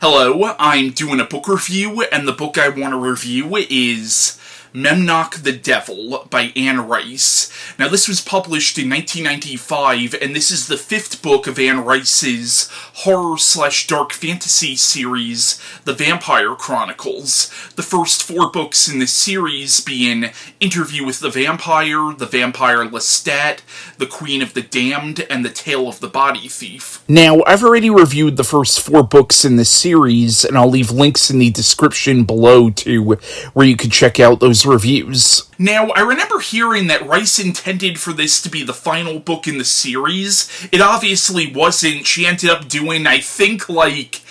Hello, I'm doing a book review, and the book I want to review is Memnoch the Devil by Anne Rice. Now, this was published in 1995, and this is the fifth book of Anne Rice's horror/dark fantasy series, The Vampire Chronicles. The first four books in this series being Interview with the Vampire Lestat, The Queen of the Damned, and The Tale of the Body Thief. Now, I've already reviewed the first four books in this series, and I'll leave links in the description below to where you can check out those reviews. Now, I remember hearing that Rice intended for this to be the final book in the series. It obviously wasn't. She ended up doing, I think, like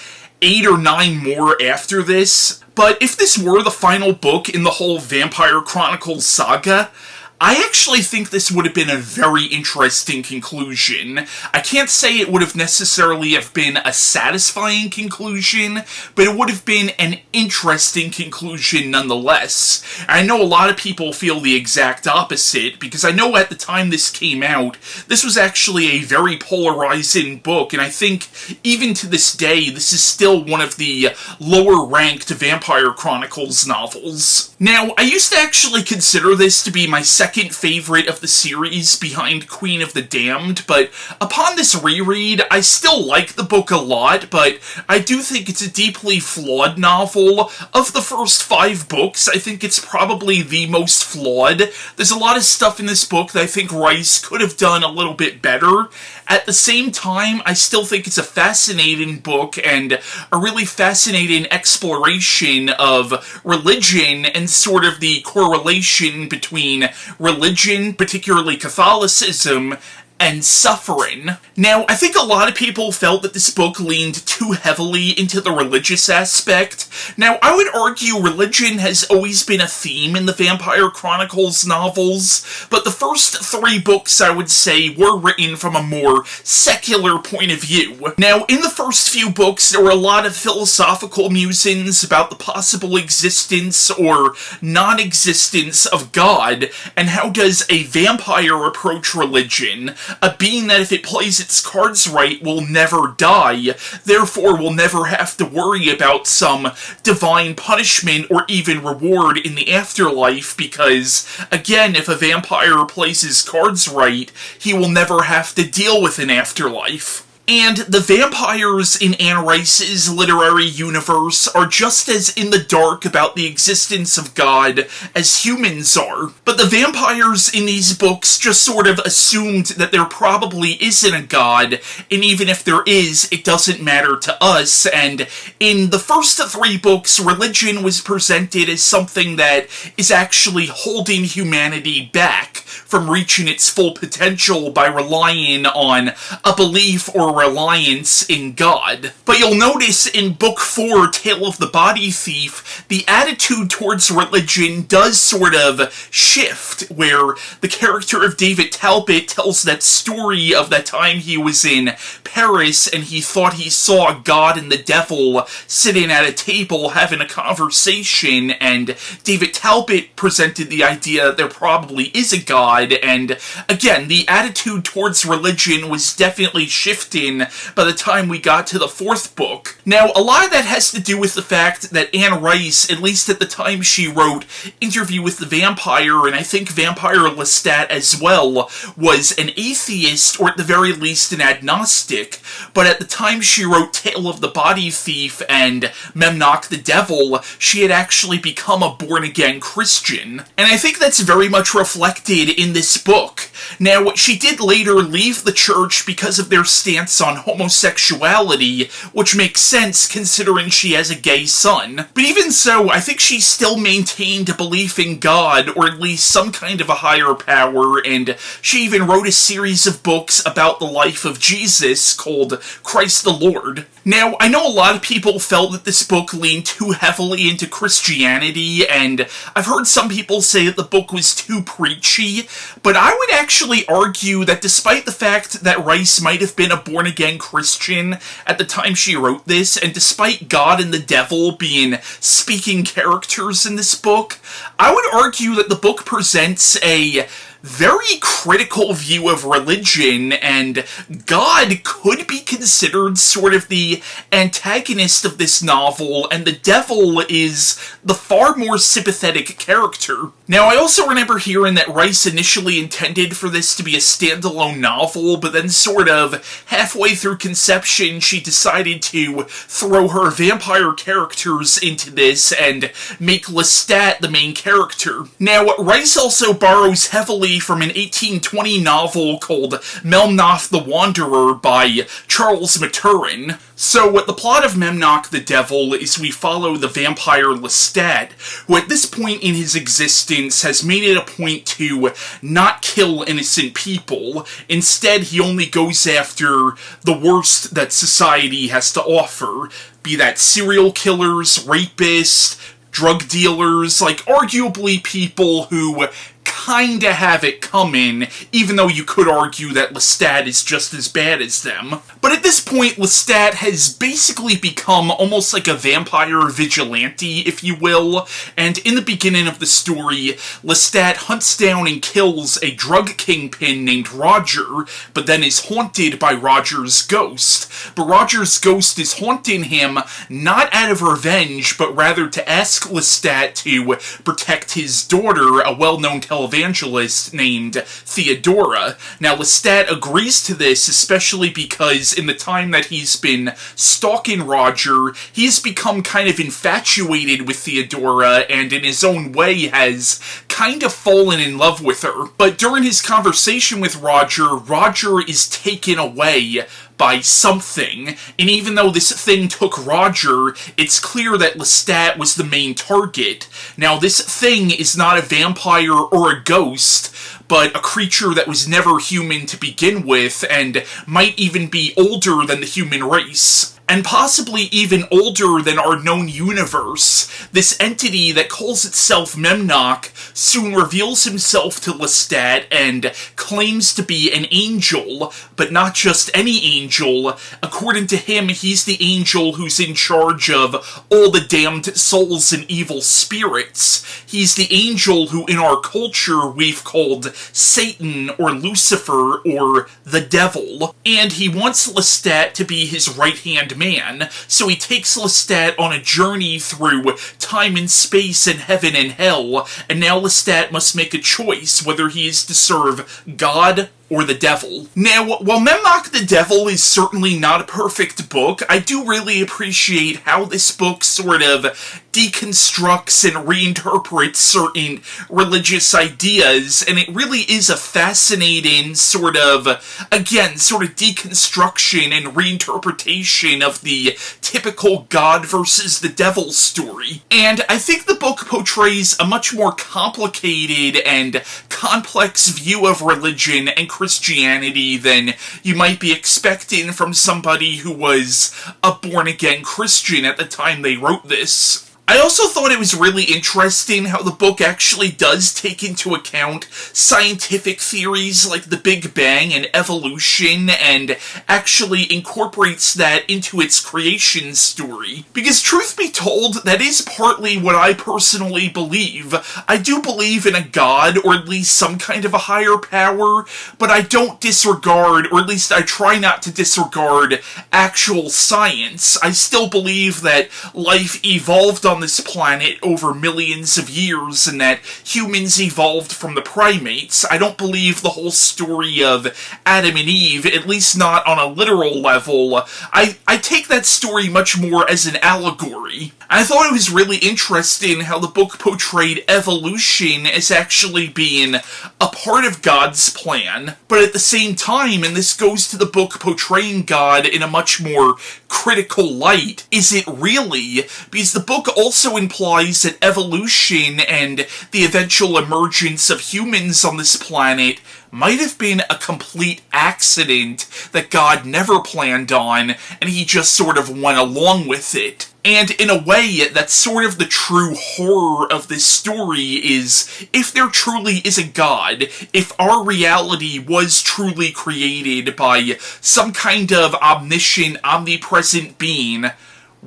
8 or 9 more after this. But if this were the final book in the whole Vampire Chronicles saga, I actually think this would have been a very interesting conclusion. I can't say it would have necessarily have been a satisfying conclusion, but it would have been an interesting conclusion nonetheless. I know a lot of people feel the exact opposite, because I know at the time this came out, this was actually a very polarizing book, and I think even to this day, this is still one of the lower-ranked Vampire Chronicles novels. Now, I used to actually consider this to be my second favorite of the series behind Queen of the Damned, but upon this reread, I still like the book a lot, but I do think it's a deeply flawed novel. Of the first 5 books, I think it's probably the most flawed. There's a lot of stuff in this book that I think Rice could have done a little bit better. At the same time, I still think it's a fascinating book and a really fascinating exploration of religion and sort of the correlation between religion, particularly Catholicism, and suffering. Now, I think a lot of people felt that this book leaned too heavily into the religious aspect. Now, I would argue religion has always been a theme in the Vampire Chronicles novels, but the first 3 books, I would say, were written from a more secular point of view. Now, in the first few books, there were a lot of philosophical musings about the possible existence or non-existence of God, and how does a vampire approach religion? A being that if it plays its cards right will never die, therefore will never have to worry about some divine punishment or even reward in the afterlife because, again, if a vampire plays his cards right, he will never have to deal with an afterlife. And the vampires in Anne Rice's literary universe are just as in the dark about the existence of God as humans are. But the vampires in these books just sort of assumed that there probably isn't a God, and even if there is, it doesn't matter to us. And in the first 3 books, religion was presented as something that is actually holding humanity back from reaching its full potential by relying on a belief or reliance in God. But you'll notice in Book 4, Tale of the Body Thief, the attitude towards religion does sort of shift, where the character of David Talbot tells that story of that time he was in Paris and he thought he saw God and the devil sitting at a table having a conversation, and David Talbot presented the idea that there probably is a God, and again, the attitude towards religion was definitely shifting by the time we got to the 4th book. Now, a lot of that has to do with the fact that Anne Rice, at least at the time she wrote Interview with the Vampire, and I think Vampire Lestat as well, was an atheist, or at the very least an agnostic, but at the time she wrote Tale of the Body Thief and Memnoch the Devil, she had actually become a born-again Christian. And I think that's very much reflected in this book. Now, she did later leave the church because of their stance on homosexuality, which makes sense considering she has a gay son. But even so, I think she still maintained a belief in God, or at least some kind of a higher power, and she even wrote a series of books about the life of Jesus called Christ the Lord. Now, I know a lot of people felt that this book leaned too heavily into Christianity, and I've heard some people say that the book was too preachy, but I would actually argue that despite the fact that Rice might have been a born-again Christian at the time she wrote this, and despite God and the devil being speaking characters in this book, I would argue that the book presents a very critical view of religion, and God could be considered sort of the antagonist of this novel, and the devil is the far more sympathetic character. Now, I also remember hearing that Rice initially intended for this to be a standalone novel, but then sort of halfway through conception, she decided to throw her vampire characters into this and make Lestat the main character. Now, Rice also borrows heavily from an 1820 novel called Memnoch the Wanderer by Charles Maturin. So, the plot of Memnoch the Devil is we follow the vampire Lestat, who at this point in his existence has made it a point to not kill innocent people. Instead, he only goes after the worst that society has to offer, be that serial killers, rapists, drug dealers, like arguably people who kinda have it coming, even though you could argue that Lestat is just as bad as them. But at this point, Lestat has basically become almost like a vampire vigilante, if you will, and in the beginning of the story, Lestat hunts down and kills a drug kingpin named Roger, but then is haunted by Roger's ghost. But Roger's ghost is haunting him not out of revenge, but rather to ask Lestat to protect his daughter, a well-known televangelist named Theodora. Now, Lestat agrees to this, especially because in the time that he's been stalking Roger, he's become kind of infatuated with Theodora, and in his own way has kind of fallen in love with her. But during his conversation with Roger, Roger is taken away by something, and even though this thing took Roger, it's clear that Lestat was the main target. Now, this thing is not a vampire or a ghost, but a creature that was never human to begin with, and might even be older than the human race. And possibly even older than our known universe. This entity that calls itself Memnoch soon reveals himself to Lestat and claims to be an angel, but not just any angel. According to him, he's the angel who's in charge of all the damned souls and evil spirits. He's the angel who in our culture we've called Satan or Lucifer or the devil. And he wants Lestat to be his right-hand man, so he takes Lestat on a journey through time and space and heaven and hell, and now Lestat must make a choice whether he is to serve God or the devil. Now, while Memnoch the Devil is certainly not a perfect book, I do really appreciate how this book sort of deconstructs and reinterprets certain religious ideas, and it really is a fascinating sort of, again, sort of deconstruction and reinterpretation of the typical God versus the devil story. And I think the book portrays a much more complicated and complex view of religion and Christianity than you might be expecting from somebody who was a born-again Christian at the time they wrote this. I also thought it was really interesting how the book actually does take into account scientific theories like the Big Bang and evolution, and actually incorporates that into its creation story. Because truth be told, that is partly what I personally believe. I do believe in a god, or at least some kind of a higher power, but I don't disregard, or at least I try not to disregard, actual science. I still believe that life evolved on this planet over millions of years, and that humans evolved from the primates. I don't believe the whole story of Adam and Eve, at least not on a literal level. I take that story much more as an allegory. I thought it was really interesting how the book portrayed evolution as actually being a part of God's plan, but at the same time, and this goes to the book portraying God in a much more critical light, is it really? Because the book also implies that evolution and the eventual emergence of humans on this planet might have been a complete accident that God never planned on, and he just sort of went along with it. And in a way, that's sort of the true horror of this story is, if there truly is a God, if our reality was truly created by some kind of omniscient, omnipresent being,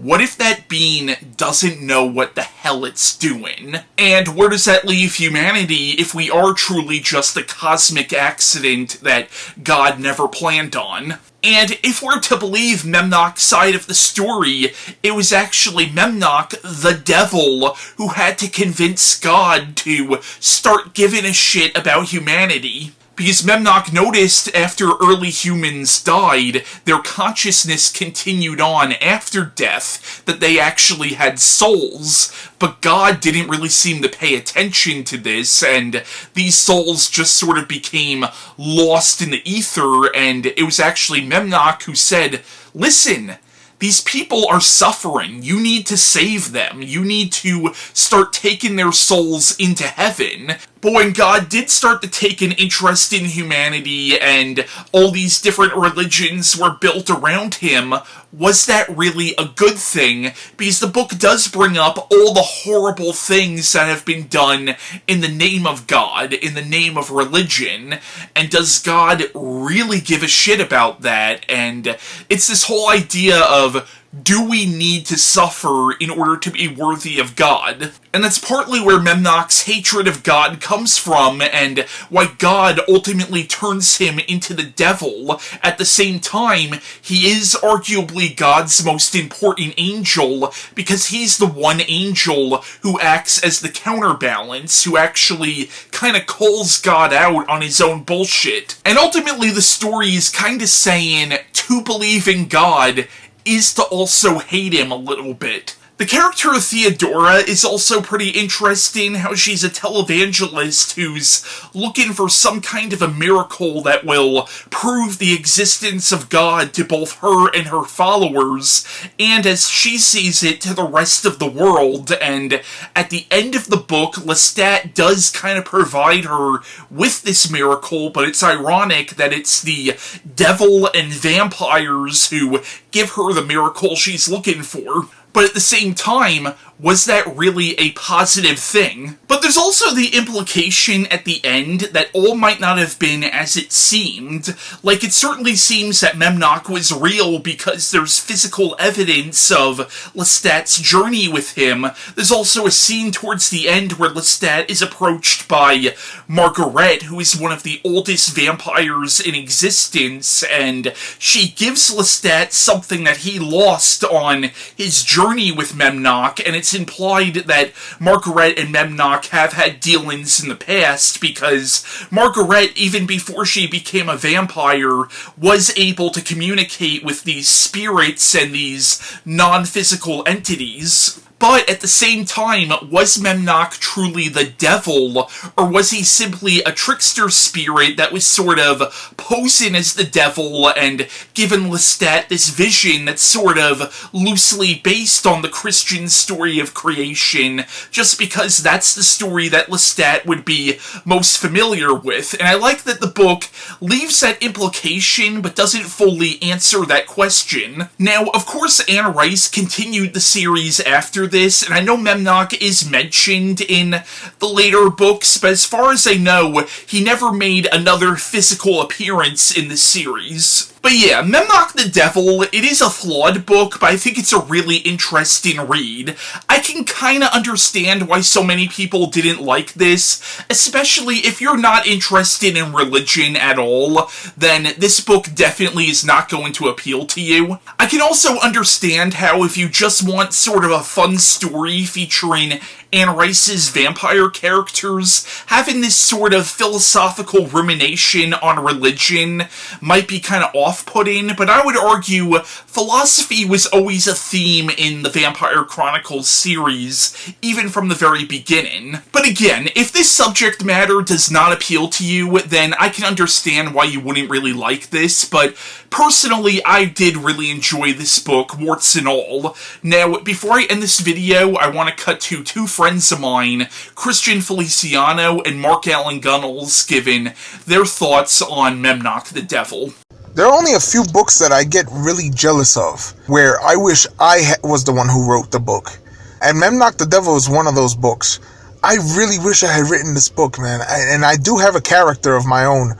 What if that being doesn't know what the hell it's doing? And where does that leave humanity if we are truly just a cosmic accident that God never planned on? And if we're to believe Memnoch's side of the story, it was actually Memnoch the Devil who had to convince God to start giving a shit about humanity. Because Memnoch noticed after early humans died, their consciousness continued on after death, that they actually had souls, but God didn't really seem to pay attention to this, and these souls just sort of became lost in the ether, and it was actually Memnoch who said, "Listen, these people are suffering. You need to save them. You need to start taking their souls into heaven." But when God did start to take an interest in humanity and all these different religions were built around him, was that really a good thing? Because the book does bring up all the horrible things that have been done in the name of God, in the name of religion, and does God really give a shit about that? And it's this whole idea of, do we need to suffer in order to be worthy of God? And that's partly where Memnoch's hatred of God comes from, and why God ultimately turns him into the devil. At the same time, he is arguably God's most important angel, because he's the one angel who acts as the counterbalance, who actually kind of calls God out on his own bullshit. And ultimately the story is kind of saying, to believe in God is to also hate him a little bit. The character of Theodora is also pretty interesting, how she's a televangelist who's looking for some kind of a miracle that will prove the existence of God to both her and her followers, and as she sees it, to the rest of the world. And at the end of the book, Lestat does kind of provide her with this miracle, but it's ironic that it's the devil and vampires who give her the miracle she's looking for. But at the same time, was that really a positive thing? But there's also the implication at the end that all might not have been as it seemed. Like, it certainly seems that Memnoch was real because there's physical evidence of Lestat's journey with him. There's also a scene towards the end where Lestat is approached by Margaret, who is one of the oldest vampires in existence, and she gives Lestat something that he lost on his journey with Memnoch, and it's implied that Margaret and Memnoch have had dealings in the past, because Margaret, even before she became a vampire, was able to communicate with these spirits and these non-physical entities. But at the same time, was Memnoch truly the devil, or was he simply a trickster spirit that was sort of posing as the devil and given Lestat this vision that's sort of loosely based on the Christian story of creation, just because that's the story that Lestat would be most familiar with? And I like that the book leaves that implication, but doesn't fully answer that question. Now, of course, Anne Rice continued the series after this, and I know Memnoch is mentioned in the later books, but as far as I know, he never made another physical appearance in the series. But yeah, Memnoch the Devil, it is a flawed book, but I think it's a really interesting read. I can kinda understand why so many people didn't like this, especially if you're not interested in religion at all, then this book definitely is not going to appeal to you. I can also understand how if you just want sort of a fun story featuring Anne Rice's vampire characters, having this sort of philosophical rumination on religion might be kind of off-putting, but I would argue philosophy was always a theme in the Vampire Chronicles series, even from the very beginning. But again, if this subject matter does not appeal to you, then I can understand why you wouldn't really like this, but personally, I did really enjoy this book, warts and all. Now, before I end this video, I want to cut to two friends of mine, Christian Feliciano and Allen Gunnels, giving their thoughts on Memnoch the Devil. There are only a few books that I get really jealous of, where I wish I was the one who wrote the book. And Memnoch the Devil is one of those books. I really wish I had written this book, man. And I do have a character of my own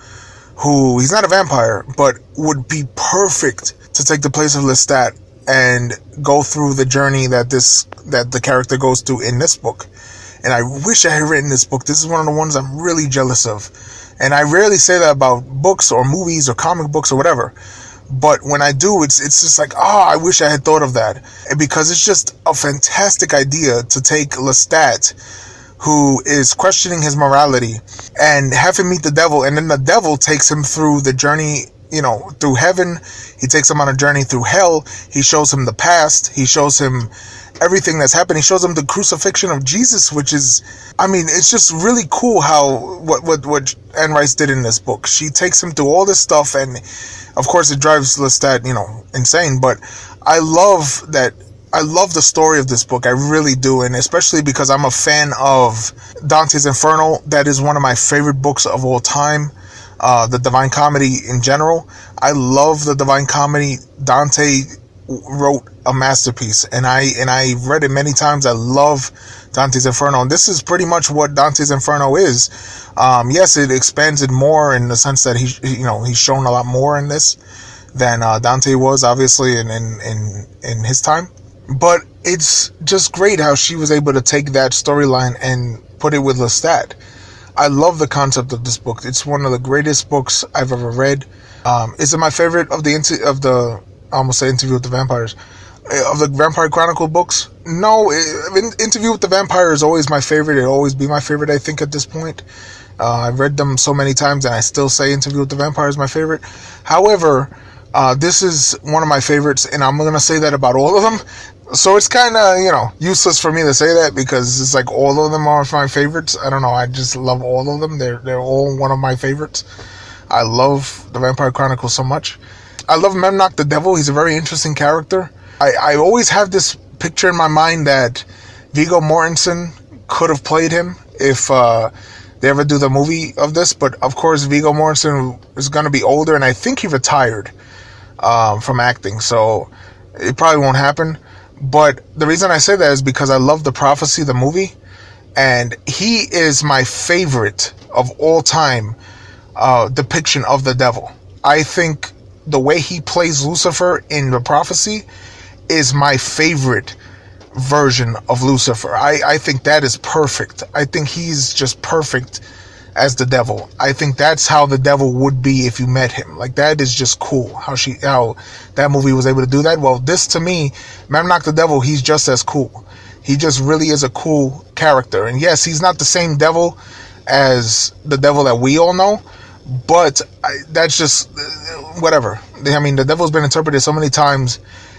who, he's not a vampire, but would be perfect to take the place of Lestat and go through the journey that the character goes through in this book. And I wish I had written this book. This is one of the ones I'm really jealous of. And I rarely say that about books or movies or comic books or whatever. But when I do, it's just like, I wish I had thought of that. Because it's just a fantastic idea to take Lestat, who is questioning his morality, and have him meet the devil. And then the devil takes him through the journey, through heaven. He takes him on a journey through hell. He shows him the past. He shows him everything that's happened. He shows him the crucifixion of Jesus, which is, it's just really cool how what Anne Rice did in this book. She takes him through all this stuff, and of course it drives Lestat, insane. But I love the story of this book. I really do, and especially because I'm a fan of Dante's Inferno. That is one of my favorite books of all time. The Divine Comedy in general. I love the Divine Comedy. Dante wrote a masterpiece, and I read it many times. I love Dante's Inferno, and this is pretty much what Dante's Inferno is. Yes, it expands it more in the sense that he's shown a lot more in this than Dante was, obviously, in his time. But it's just great how she was able to take that storyline and put it with Lestat. I love the concept of this book. It's one of the greatest books I've ever read. Is it my favorite of the I almost say Interview with the Vampires, of the Vampire Chronicles books? No, Interview with the Vampire is always my favorite. It'll always be my favorite, I think, at this point. I've read them so many times, and I still say Interview with the Vampire is my favorite. However, this is one of my favorites, and I'm going to say that about all of them. So it's kind of, useless for me to say that, because it's like all of them are my favorites. I don't know. I just love all of them. They're all one of my favorites. I love the Vampire Chronicles so much. I love Memnoch the Devil. He's a very interesting character. I always have this picture in my mind that Viggo Mortensen could have played him if they ever do the movie of this. But of course, Viggo Mortensen is going to be older, and I think he retired from acting. So it probably won't happen. But the reason I say that is because I love The Prophecy, the movie, and he is my favorite of all time depiction of the devil. I think the way he plays Lucifer in The Prophecy is my favorite version of Lucifer. I think that is perfect. I think he's just perfect as the devil. I think that's how the devil would be if you met him. Like, that is just cool how that movie was able to do that. Well, this, to me, Memnoch the Devil, he's just as cool. He just really is a cool character. And yes, he's not the same devil as the devil that we all know, but that's just whatever. The devil's been interpreted so many times,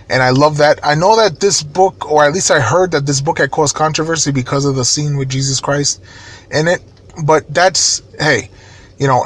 and I love that. I know that this book, or at least I heard that this book had caused controversy because of the scene with Jesus Christ in it. But that's, hey,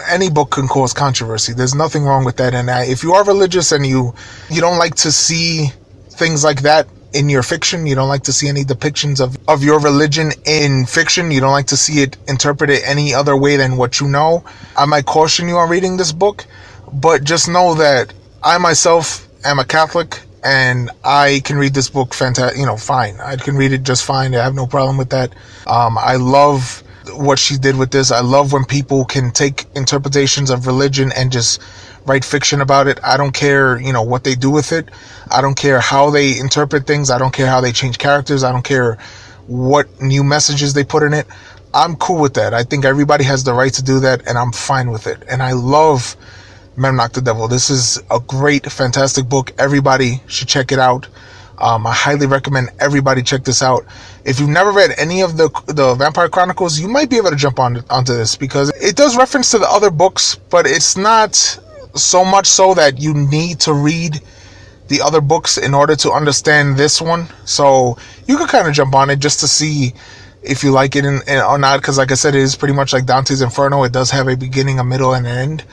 any book can cause controversy. There's nothing wrong with that. And if you are religious and you don't like to see things like that in your fiction, you don't like to see any depictions of your religion in fiction, you don't like to see it interpreted any other way than what you know, I might caution you on reading this book. But just know that I myself am a Catholic, and I can read this book fine. I can read it just fine. I have no problem with that. I love what she did with this. I love when people can take interpretations of religion and just write fiction about it. I don't care, what they do with it. I don't care how they interpret things. I don't care how they change characters. I don't care what new messages they put in it. I'm cool with that. I think everybody has the right to do that, and I'm fine with it. And I love Memnoch the Devil. This is a great, fantastic book. Everybody should check it out. I highly recommend everybody check this out. If you've never read any of the Vampire Chronicles, you might be able to jump onto this, because it does reference to the other books, but it's not so much so that you need to read the other books in order to understand this one. So you could kind of jump on it just to see if you like it or not, because like I said, it is pretty much like Dante's Inferno. It does have a beginning, a middle, and an end.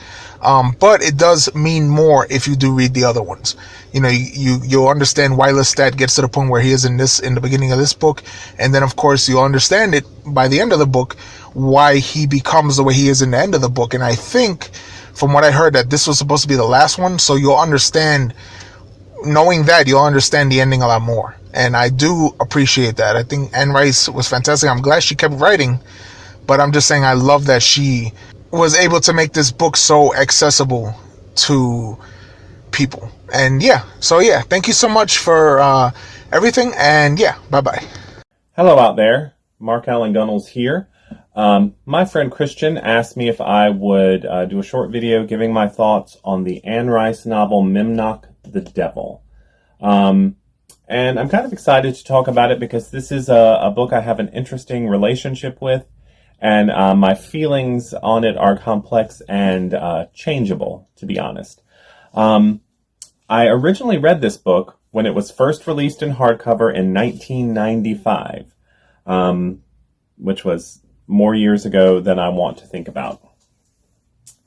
But it does mean more if you do read the other ones. You'll understand why Lestat gets to the point where he is in the beginning of this book, and then of course you'll understand it by the end of the book why he becomes the way he is in the end of the book. And I think, from what I heard, that this was supposed to be the last one, so you'll understand. Knowing that, you'll understand the ending a lot more, and I do appreciate that. I think Anne Rice was fantastic. I'm glad she kept writing, but I'm just saying I love that she was able to make this book so accessible to people. And yeah, so yeah, thank you so much for everything, and yeah, bye-bye. Hello out there, Allen Gunnels here. My friend Christian asked me if I would do a short video giving my thoughts on the Anne Rice novel Memnoch the Devil. And I'm kind of excited to talk about it because this is a book I have an interesting relationship with, and my feelings on it are complex and changeable, to be honest. I originally read this book when it was first released in hardcover in 1995, which was more years ago than I want to think about.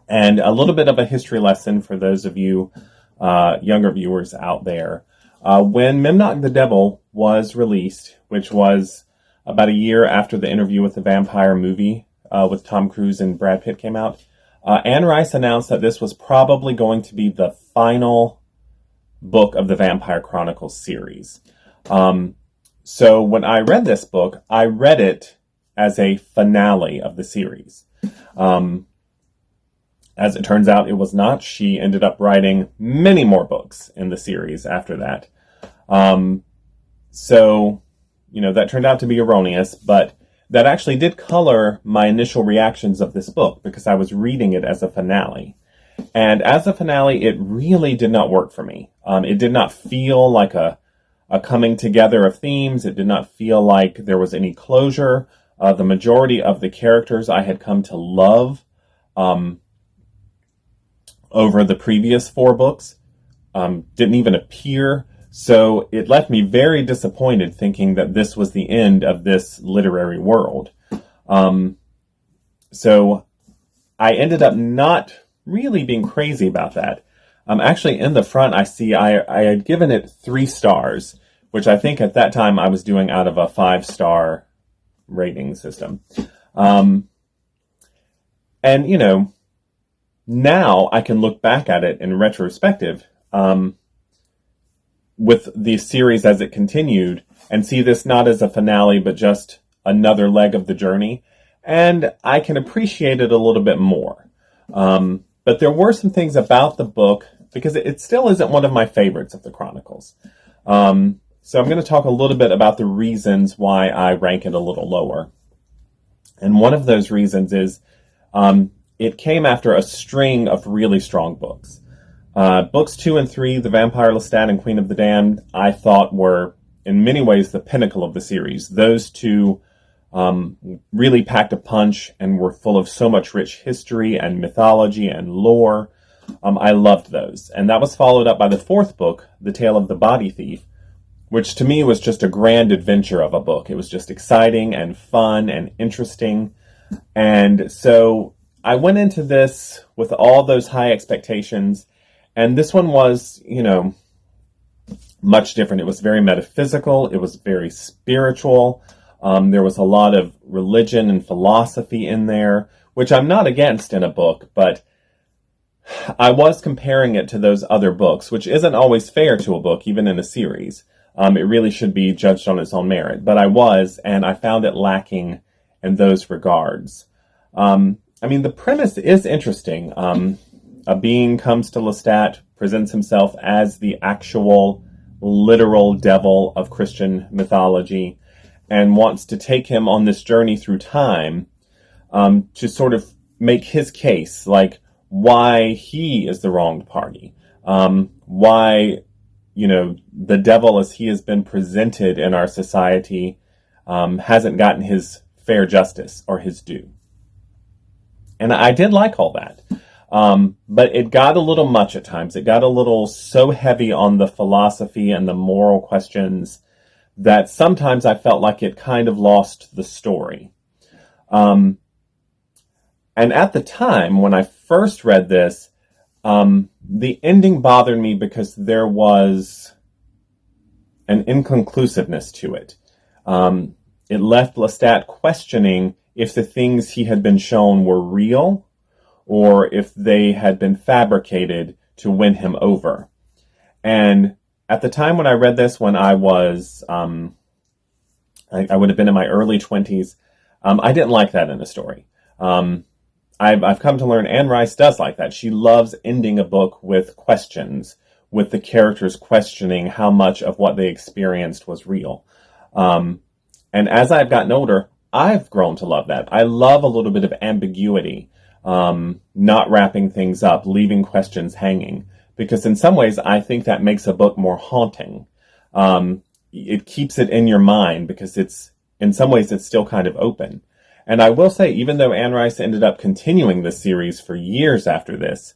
And a little bit of a history lesson for those of you younger viewers out there. When Memnoch the Devil was released, which was about a year after the Interview with the Vampire movie with Tom Cruise and Brad Pitt came out, Anne Rice announced that this was probably going to be the final book of the Vampire Chronicles series. So when I read this book, I read it as a finale of the series. As it turns out, it was not. She ended up writing many more books in the series after that. So, that turned out to be erroneous, but that actually did color my initial reactions of this book because I was reading it as a finale. And as a finale, it really did not work for me. It did not feel like a coming together of themes. It did not feel like there was any closure. The majority of the characters I had come to love over the previous 4 books didn't even appear. So it left me very disappointed thinking that this was the end of this literary world. So I ended up not really being crazy about that. Actually, in the front, I see I had given it 3 stars, which I think at that time I was doing out of a 5-star rating system. And, now I can look back at it in retrospective with the series as it continued and see this not as a finale, but just another leg of the journey. And I can appreciate it a little bit more. But there were some things about the book, because it still isn't one of my favorites of the Chronicles. So I'm going to talk a little bit about the reasons why I rank it a little lower. And one of those reasons is it came after a string of really strong books. Books 2 and 3, The Vampire Lestat and Queen of the Damned, I thought were in many ways the pinnacle of the series. Those 2 really packed a punch and were full of so much rich history and mythology and lore. I loved those. And that was followed up by the 4th book, The Tale of the Body Thief, which to me was just a grand adventure of a book. It was just exciting and fun and interesting. And so I went into this with all those high expectations. And this one was, much different. It was very metaphysical. It was very spiritual. There was a lot of religion and philosophy in there, which I'm not against in a book, but I was comparing it to those other books, which isn't always fair to a book, even in a series. It really should be judged on its own merit, but I was, and I found it lacking in those regards. The premise is interesting. A being comes to Lestat, presents himself as the actual, literal devil of Christian mythology, and wants to take him on this journey through time to sort of make his case, like why he is the wronged party, why, the devil as he has been presented in our society hasn't gotten his fair justice or his due. And I did like all that. But it got a little much at times. It got a little so heavy on the philosophy and the moral questions that sometimes I felt like it kind of lost the story. And at the time, when I first read this, the ending bothered me because there was an inconclusiveness to it. It left Lestat questioning if the things he had been shown were real or if they had been fabricated to win him over. And at the time when I read this, when I was, I would have been in my early 20s, I didn't like that in a story. I've come to learn Anne Rice does like that. She loves ending a book with questions, with the characters questioning how much of what they experienced was real. And as I've gotten older, I've grown to love that. I love a little bit of ambiguity, not wrapping things up, leaving questions hanging, because in some ways I think that makes a book more haunting. It keeps it in your mind because in some ways it's still kind of open. And I will say, even though Anne Rice ended up continuing this series for years after this,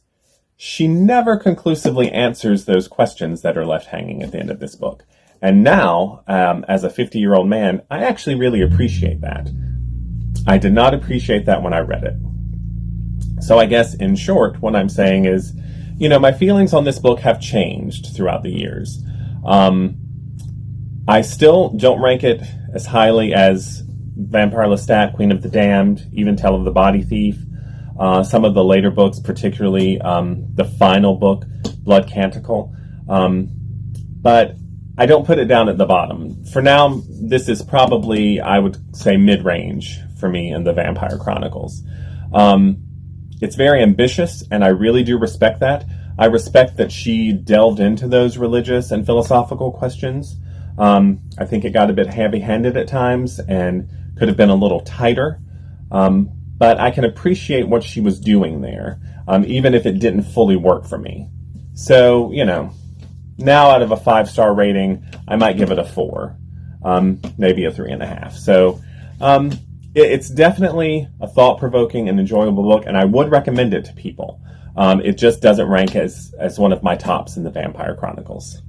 she never conclusively answers those questions that are left hanging at the end of this book. And now, as a 50-year-old man, I actually really appreciate that. I did not appreciate that when I read it. So I guess, in short, what I'm saying is, my feelings on this book have changed throughout the years. I still don't rank it as highly as Vampire Lestat, Queen of the Damned, even Tale of the Body Thief. Some of the later books, particularly the final book, Blood Canticle. But I don't put it down at the bottom. For now, this is probably, I would say, mid-range for me in the Vampire Chronicles. It's very ambitious, and I really do respect that. I respect that she delved into those religious and philosophical questions. I think it got a bit heavy-handed at times and could have been a little tighter. But I can appreciate what she was doing there, even if it didn't fully work for me. So, now out of a 5-star rating, I might give it a 4, maybe a 3.5. So, it's definitely a thought-provoking and enjoyable book, and I would recommend it to people. It just doesn't rank as one of my tops in the Vampire Chronicles.